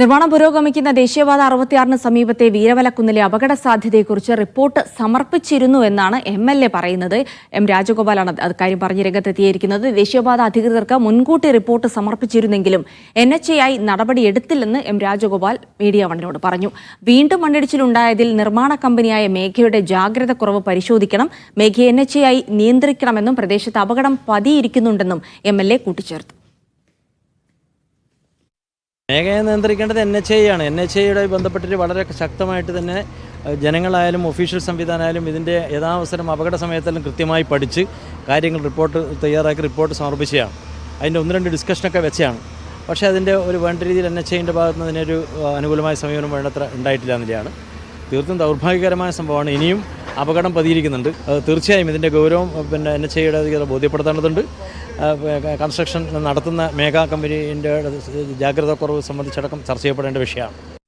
നിർമ്മാണം പുരോഗമിക്കുന്ന ദേശീയപാത 66 സമീപത്തെ വീരവലക്കുന്നിലെ അപകട സാധ്യതയെക്കുറിച്ച് റിപ്പോർട്ട് സമർപ്പിച്ചിരുന്നു എന്നാണ് MLA പറയുന്നത്. M. രാജഗോപാലാണ് അക്കാര്യം പറഞ്ഞ് രംഗത്തെത്തിയിരിക്കുന്നത്. ദേശീയപാത അധികൃതർക്ക് മുൻകൂട്ടി റിപ്പോർട്ട് സമർപ്പിച്ചിരുന്നെങ്കിലും NHAI നടപടിയെടുത്തില്ലെന്ന് M. രാജഗോപാൽ മീഡിയ വണ്ണിനോട് പറഞ്ഞു. വീണ്ടും മണ്ണിടിച്ചിലുണ്ടായതിൽ നിർമ്മാണ കമ്പനിയായ മേഘയുടെ ജാഗ്രത കുറവ് പരിശോധിക്കണം, മേഘയെ NHAI നിയന്ത്രിക്കണമെന്നും പ്രദേശത്ത് അപകടം പതിയിരിക്കുന്നുണ്ടെന്നും MLA കൂട്ടിച്ചേർത്തു. മേഘയെ നിയന്ത്രിക്കേണ്ടത് NHAI ആണ്. NHAIയുടെ ബന്ധപ്പെട്ടിട്ട് വളരെ ശക്തമായിട്ട് തന്നെ ജനങ്ങളായാലും ഒഫീഷ്യൽ സംവിധാനമായാലും ഇതിൻ്റെ യഥാവസരം അപകട സമയത്തെല്ലാം കൃത്യമായി പഠിച്ച് കാര്യങ്ങൾ തയ്യാറാക്കി റിപ്പോർട്ട് സമർപ്പിച്ചതാണ്. അതിൻ്റെ 1-2 ഡിസ്കഷനൊക്കെ വെച്ചാണ്. പക്ഷേ അതിൻ്റെ ഒരു വേണ്ട രീതിയിൽ NHAIൻ്റെ ഭാഗത്ത് നിന്ന് ഇതിനൊരു അനുകൂലമായ സമീപനം വേണ്ടത്ര ഉണ്ടായിട്ടില്ല എന്നതിലാണ്. തീർത്തും ദൗർഭാഗ്യകരമായ സംഭവമാണ്. ഇനിയും അപകടം പതിയിരിക്കുന്നുണ്ട്. തീർച്ചയായും ഇതിൻ്റെ ഗൗരവം NHAIയുടെ അധികൃതർ ബോധ്യപ്പെടുത്തേണ്ടതുണ്ട്. കൺസ്ട്രക്ഷൻ നടത്തുന്ന മേഘ കമ്പനീൻ്റെ ജാഗ്രത കുറവ് സംബന്ധിച്ചടക്കം ചർച്ച ചെയ്യപ്പെടേണ്ട വിഷയമാണ്.